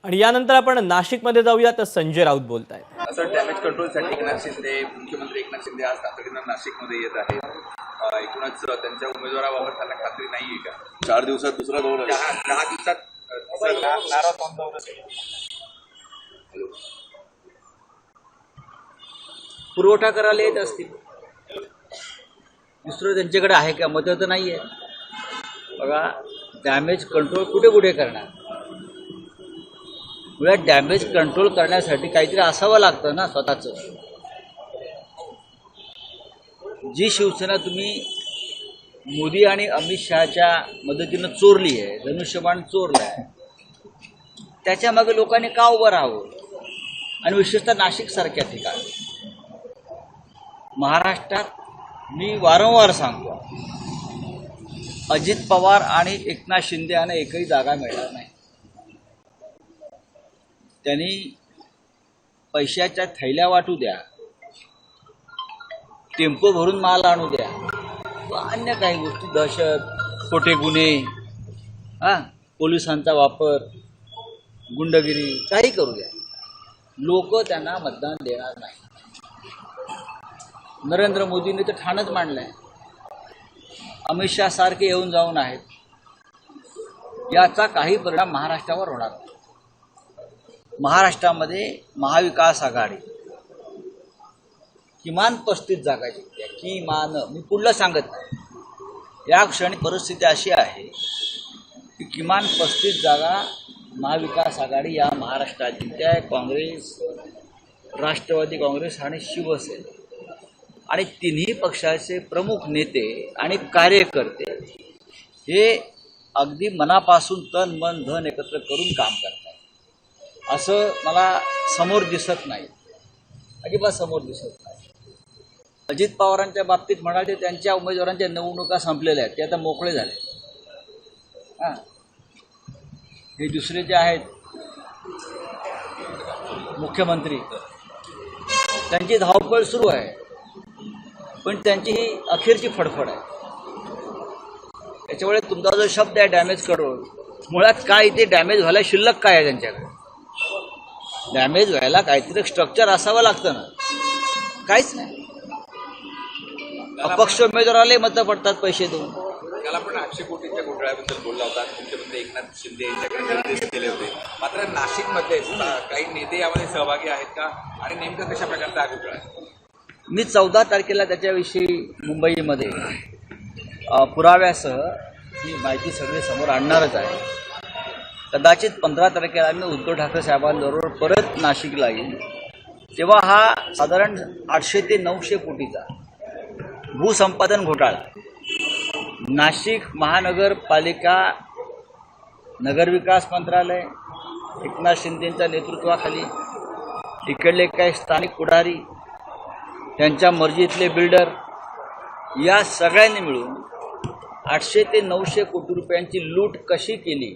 आणि यानंतर आपण नाशिकमध्ये जाऊया, तर संजय राऊत बोलतायत। असं डॅमेज कंट्रोलसाठी एकनाथ शिंदे, मुख्यमंत्री एकनाथ शिंदे आज तातडीनं नाशिकमध्ये येत आहेत। एकूणच त्यांच्या उमेदवाराबाबत त्यांना खात्री नाही आहे का? 4 दिवसात दुसरा दौरा, 10 दिवसात पुरवठा करायला येत असतील, दुसरं त्यांच्याकडे आहे का? मतं तर नाही आहे बघा। डॅमेज कंट्रोल कुठे कुठे करणार? मुळात डॅमेज कंट्रोल करण्यासाठी काहीतरी असावं लागतं ना स्वतःचं। जी शिवसेना तुम्ही मोदी आणि अमित शहाच्या मदतीनं चोरली आहे, धनुष्यबाण चोरला आहे, त्याच्या मागे लोकांनी का उभं राहावं? आणि विशेषतः नाशिकसारख्या ठिकाणी महाराष्ट्रात मी वारंवार सांगतो, अजित पवार आणि एकनाथ शिंदे यांना एकही जागा मिळणार नाही। त्यांनी पैशाच्या थैल्या वाटू द्या, टेम्पो भरून माल आणू द्या, अन्य काही गोष्टी, दहशत, खोटे गुन्हे, पोलिसांचा वापर, गुंडगिरी, काही करू द्या, लोक त्यांना मतदान देणार नाही। नरेंद्र मोदींनी तर ठाणच मांडलंय, अमित शहा सारखे येऊन जाऊन आहेत, याचा काही परिणाम महाराष्ट्रावर होणार नाही। महाराष्ट्रामध्ये महाविकास आघाडी किमान 35 जागा जिंकल्या, किमान, मी पुढलं सांगत नाही। या क्षणी परिस्थिती अशी आहे की किमान 35 जागा महाविकास आघाडी या महाराष्ट्रात जिंकल्या आहे। काँग्रेस, राष्ट्रवादी काँग्रेस आणि शिवसेना आणि तिन्ही पक्षाचे प्रमुख नेते आणि कार्यकर्ते हे अगदी मनापासून तन मन धन एकत्र करून काम करतात, असं मला समोर दिसत नाही, अजिबात समोर दिसत नाही। अजित पवारांच्या बाबतीत म्हणाले, त्यांच्या उमेदवारांच्या निवडणुका संपलेल्या आहेत, ते आता मोकळे झाले। हे दुसरे जे आहेत मुख्यमंत्री, त्यांची धावपळ सुरू आहे, पण त्यांची ही अखेरची फडफड आहे। त्याच्यामुळे तुमचा जो शब्द आहे डॅमेज कंट्रोल, मुळात काय ते डॅमेज व्हायला शिल्लक काय आहे त्यांच्याकडे? डॅमेज व्हायला काहीतरी स्ट्रक्चर असावं लागतं ना, काहीच नाही। अपक्ष उमेदवाराला मतं पडतात पैसे देऊन। काल आपण 800 कोटींच्या घोटाळ्याबद्दल बोलला होता, मुख्यमंत्री एकनाथ शिंदे यांच्याकडे निर्देश केले होते, मात्र नाशिकमध्ये काही नेते यामध्ये सहभागी आहेत का आणि नेमकं कशा प्रकारचा हा घोटाळा आहे? मी 14 तारखेला त्याच्याविषयी मुंबईमध्ये पुराव्यासह ही माहिती सगळी समोर आणणारच आहे। कदाचित 15 तारखेला मी उद्धव ठाकरे साहेबांबरोबर परत नाशिकला येईल, तेव्हा हा साधारण 800 ते 900 कोटीचा भूसंपादन घोटाळा नाशिक महानगरपालिका, नगरविकास मंत्रालय, एकनाथ शिंदेंच्या नेतृत्वाखाली इकडले काही स्थानिक पुढारी, त्यांच्या मर्जीतले बिल्डर, या सगळ्यांनी मिळून 800 ते 900 कोटी रुपयांची लूट कशी केली,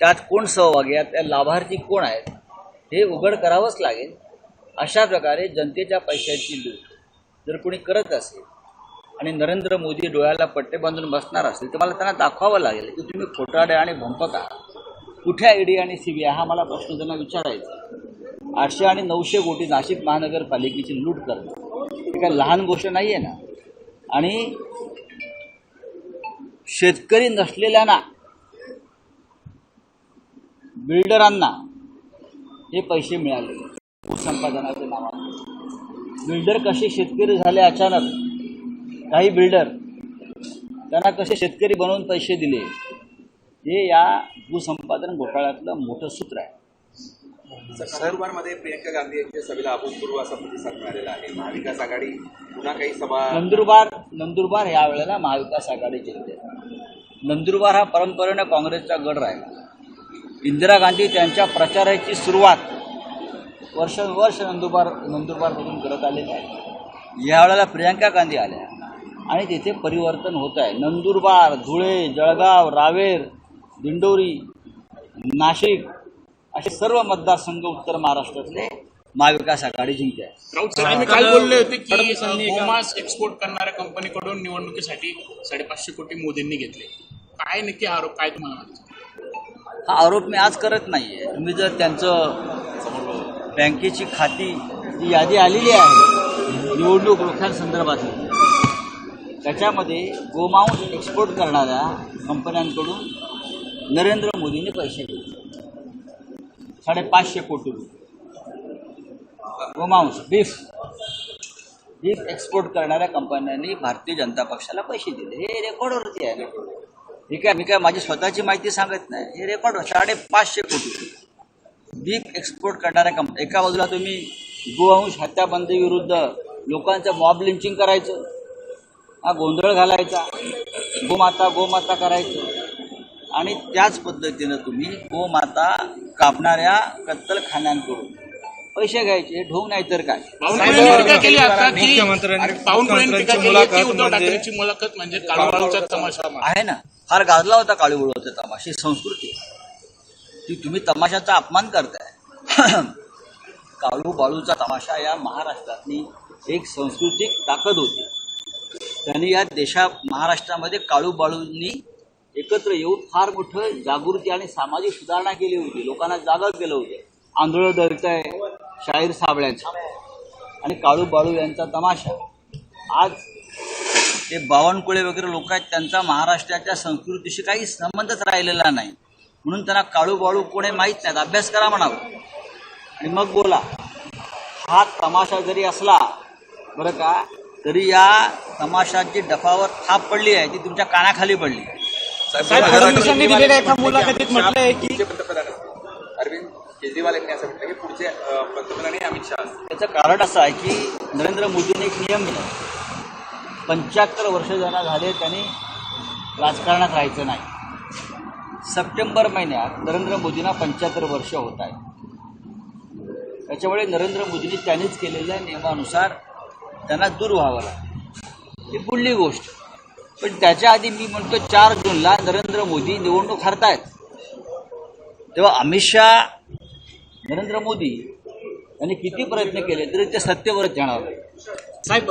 त्यात कोण सहभागी आहेत, त्या लाभार्थी कोण आहेत, हे उघड करावंच लागेल। अशा प्रकारे जनतेच्या पैशाची लूट जर कोणी करत असेल आणि नरेंद्र मोदी डोळ्याला पट्टे बांधून बसणार असेल, तर मला त्यांना दाखवावं लागेल की तुम्ही खोटारडे आणि भंपक आहात। कुठे ईडी आणि सीबीआय, हा मला प्रश्न त्यांना विचारायचा। 800 आणि 900 कोटी नाशिक महानगरपालिकेची लूट करणं ही काही लहान गोष्ट नाही आहे ना। आणि शेतकरी नसलेल्यांना, बिल्डरांना हे पैसे मिळाले भूसंपादनाच्या नावाने। बिल्डर कसे शेतकरी झाले अचानक, काही बिल्डर त्यांना कसे शेतकरी बनवून पैसे दिले, हे या भूसंपादन घोटाळ्यातलं मोठं सूत्र आहे। नंदुरबारमध्ये प्रियंका गांधी यांच्या सभेला अभूतपूर्व असा प्रतिसाद मिळालेला आहे। महाविकास आघाडी पुन्हा काही सभा, नंदुरबार या वेळेला महाविकास आघाडी जिंकते। नंदुरबार हा परंपरेनं काँग्रेसचा गड राहिला। इंदिरा गांधी त्यांच्या प्रचाराची सुरुवात वर्षानुवर्ष नंदुरबारमधून करत आलेली आहे। यावेळेला प्रियंका गांधी आल्या आणि तिथे परिवर्तन होत आहे। नंदुरबार, धुळे, जळगाव, रावेर, दिंडोरी, नाशिक असे सर्व मतदारसंघ उत्तर महाराष्ट्रातले महाविकास आघाडी जिंकते आहे। राऊत साहेबांनी काल बोलले होते की गोमांस एक्सपोर्ट करणाऱ्या कंपनीकडून निवडणुकीसाठी 550 कोटी मोदींनी घेतले। काय नक्की आरोप, काय तुम्हाला? हा आरोप मी आज करत नाही आहे. तुम्ही जर त्यांचं बँकेची खाती जी यादी आलेली आहे निवडणूक रोख्यांसंदर्भातली, त्याच्यामध्ये गोमांस एक्सपोर्ट करणाऱ्या कंपन्यांकडून नरेंद्र मोदींनी पैसे घेतले 550 कोटी रुपये. गोमांस बीफ एक्सपोर्ट करणाऱ्या कंपन्यांनी भारतीय जनता पक्षाला पैसे दिले. हे रेकॉर्डवरती आहे ना. मी काय माझी स्वतःची माहिती सांगत नाही. हे रेकॉर्ड 550 कोटी बीफ एक्सपोर्ट करणाऱ्या एका बाजूला तुम्ही गोवंश हत्याबंदी विरुद्ध लोकांचं मॉब लिंचिंग करायचं, हा गोंधळ घालायचा, गोमाता करायचं, आणि त्याच पद्धतीनं तुम्ही गोमाता कापणाऱ्या कत्तलखान्यांकडून पैसे घ्यायचे. ढोंग नाही तर काय. बावनकुळेंनी टीका केली आता की बावनकुळेंनी टीका केली की उद्धव ठाकरेंची मुलाखत म्हणजे काळूबाळूचा तमाशा आहे ना. फार गाजला होता काळूबाळूचा तमाशा. संस्कृती ती तुम्ही तमाशाचा अपमान करताय. काळूबाळूचा तमाशा या महाराष्ट्रातली एक सांस्कृतिक ताकद होती. त्यांनी या महाराष्ट्रामध्ये काळूबाळूंनी एकत्र येऊन फार मोठं जागृती आणि सामाजिक सुधारणा केली होती. लोकांना जागा केलं होतं. आंधळं दळतंय शाहीर साबळ्यांचा आणि काळूबाळू यांचा तमाशा. आज ते बावनकुळे वगैरे लोक आहेत, त्यांचा महाराष्ट्राच्या संस्कृतीशी काही संबंधच राहिलेला नाही. म्हणून त्यांना काळूबाळू कोणी माहीत नाहीत. अभ्यास करा म्हणावं आणि मग बोला. हा तमाशा जरी असला बरं का, तरी या तमाशाची डफावर थाप पडली आहे ती तुमच्या कानाखाली पडली. फडणवीसांनी दिलेल्या एका मुलाखतीत म्हटलंय की पंतप्रधान अरविंद केजरीवाल यांनी असं म्हटलं की पुढचे पंतप्रधान हे अमित शहा असतील. त्याचं कारण असं आहे की नरेंद्र मोदींनी एक नियम दिला. 75 वर्ष ज्यांना झाले त्यांनी राजकारणात राहायचं नाही. सप्टेंबर महिन्यात नरेंद्र मोदींना 75 वर्ष होत आहे. त्याच्यामुळे नरेंद्र मोदींनी त्यांनीच केलेल्या नियमानुसार त्यांना दूर व्हावं लागतं. ही पुढली गोष्ट. पण त्याच्या आधी मी म्हणतो 4 जूनला नरेंद्र मोदी निवडणूक हरतायत, तेव्हा अमित शहा नरेंद्र मोदी यांनी किती प्रयत्न केले तरी ते सत्तेवरच येणार नाही. साहेब,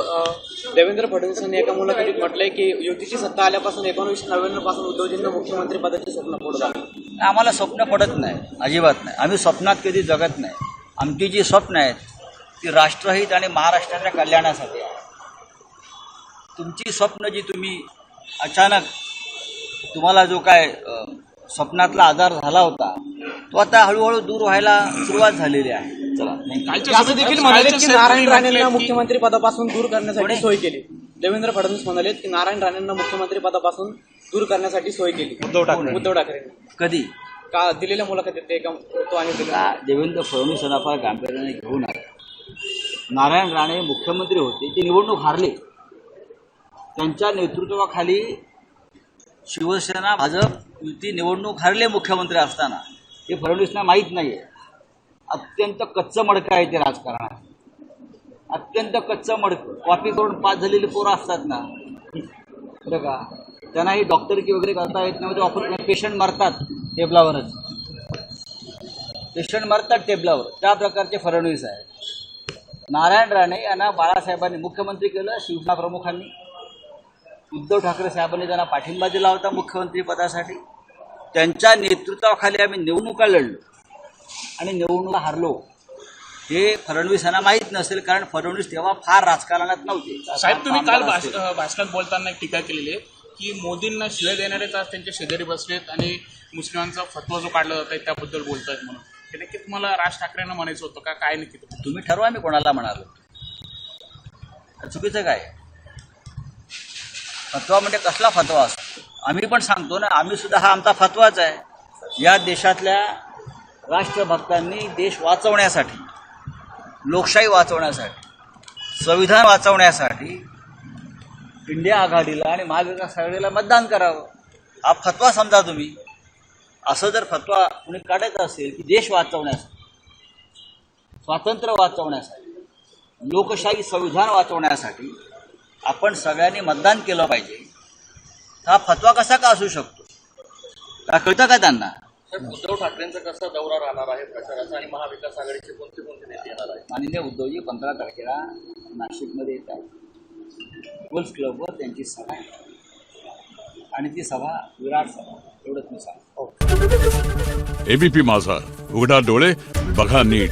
देवेंद्र फडणवीसांनी एका मुलाखतीत म्हटलंय की युतीची सत्ता आल्यापासून 1999 पासून उद्धवजींना मुख्यमंत्री पदाचे स्वप्न पडत आहे. आम्हाला स्वप्न पडत नाही, अजिबात नाही. आम्ही स्वप्नात कधी जगत नाही. आमची जी स्वप्न आहेत ती राष्ट्रहित आणि महाराष्ट्राच्या कल्याणासाठी आहे. तुमची स्वप्न जी तुम्ही अचानक तुम्हाला जो काय स्वप्नातला आजार झाला होता तो आता हळूहळू दूर व्हायला सुरुवात झालेली आहे. चला, असं देखील म्हणाले की नारायण राणेंना मुख्यमंत्री पदापासून दूर करण्यासाठी सोय केली. देवेंद्र फडणवीस म्हणाले की नारायण राणेंना मुख्यमंत्री पदापासून दूर करण्यासाठी सोय केली उद्धव ठाकरे. कधी का दिलेल्या मुलाखतीत ते एका आणि देवेंद्र फडणवीस यांना फार गांभीर्याने घेऊन आले. नारायण राणे मुख्यमंत्री होते, ते निवडणूक हारले. त्यांच्या नेतृत्वाखाली शिवसेना भाजप युती निवडणूक हारले मुख्यमंत्री असताना. हे फडणवीसना माहीत नाही आहे. अत्यंत कच्चं मडकं आहे ते राजकारणात. अत्यंत कच्चं मडकं. कॉपी करून पास झालेली पोरं असतात ना, बरं का, त्यांनाही डॉक्टरकी वगैरे करता येत नाही. ऑफर पेशंट मरतात टेबलावरच. पेशंट मरतात टेबलावर. त्या प्रकारचे फडणवीस आहेत. नारायण राणे यांना बाळासाहेबांनी मुख्यमंत्री केलं. शिवसेना प्रमुखांनी उद्धव ठाकरे साहेबांनी त्यांना पाठिंबा दिला होता मुख्यमंत्री पदासाठी. त्यांच्या नेतृत्वाखाली आम्ही निवडणुका लढलो आणि निवडणुका हारलो. हे फडणवीस यांना माहीत नसेल, कारण फडणवीस तेव्हा फार राजकारणात नव्हते. साहेब, तुम्ही काल भाषणात बोलताना एक टीका केलेली आहे की मोदींना शिळे देणारेच आज त्यांच्या शेजारी बसलेत आणि मुस्लिमांचा फतवा जो काढला जात आहे त्याबद्दल बोलतायत म्हणून. हे नक्की तुम्हाला राज ठाकरेंना म्हणायचं होतं का, काय नक्की तुम्ही ठरवा मी कोणाला म्हणालो. चुकीचं काय? फतवा म्हणजे कसला फतवा असतो? आम्ही पण सांगतो ना, आम्ही सुद्धा हा आमचा फतवाच आहे. या देशातल्या राष्ट्रभक्तांनी देश वाचवण्यासाठी, लोकशाही वाचवण्यासाठी, संविधान वाचवण्यासाठी इंडिया आघाडीला आणि महाविकास आघाडीला मतदान करावं. हा फतवा समजा तुम्ही. असं जर फतवा कुणी काढत असेल की देश वाचवण्यासाठी, स्वातंत्र्य वाचवण्यासाठी, लोकशाही संविधान वाचवण्यासाठी आपण सगळ्यांनी मतदान केलं पाहिजे, हा फतवा कसा का असू शकतो? का कळतं का त्यांना? उद्धव ठाकरेंचा कसा दौरा राहणार आहे प्रचाराचा आणि महाविकास आघाडीचे कोणते नेते येणार आहेत? माननीय उद्धवजी 15 तारखेला नाशिकमध्ये येत आहेत. गोल्फ क्लबवर त्यांची सभा आहे आणि ती सभा विराट सभा. एवढंच मी सांगतो. एबीपी माझा, उघडा डोळे बघा नीट.